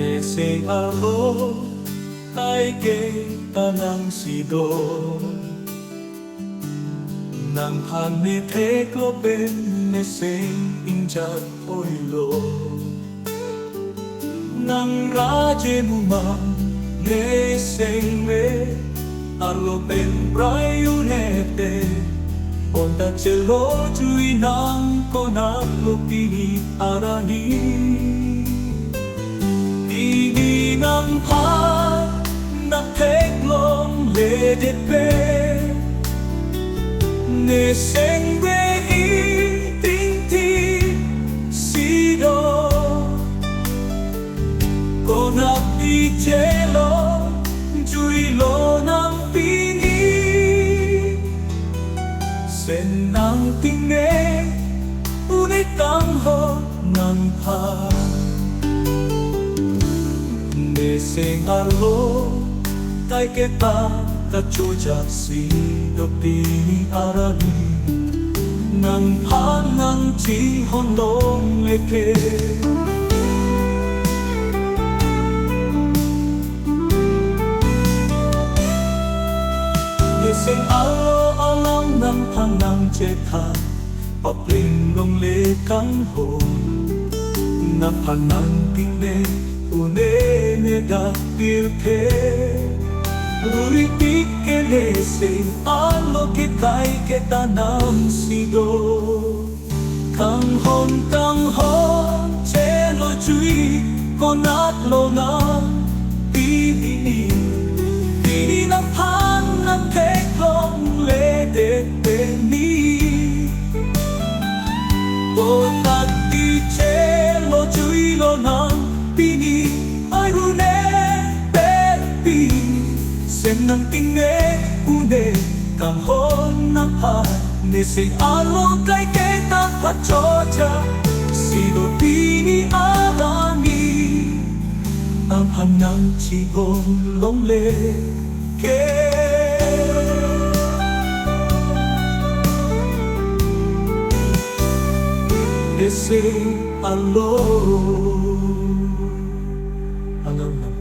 Ne se alo ai ke tanang sido nang han ne te ko ben ne se inja oilo nang raje mu ma ne se me alo ben brayu ne te onda chelo chui nang ko na lo pi arani đi ngang phá nắp thét lom lệ đẹp bê nề sen bê ý tinh thi si đô cô nắp đi chế lo chui lo nang pin ý sen nang tinh nê u nê tăng ho nang phá sing alo tay ke ta chuja si do pi arani nang han nang chi hon dong le ke sing alo along nang han nang che tha pop ling long le kan ho na han nang ting ne une ne da pilke uri pike le se alo ke kai ke tanam sido kang hon che lo chui konat lo na pi na pan na te klong le de te ni konat ti che lo chui lo na pini ai rune pepi sen nang tinge une kang hon na pa ne se alo kai ke ta pachocha si do pini arani ang hanang chi hon long le ke ne se alo hanggang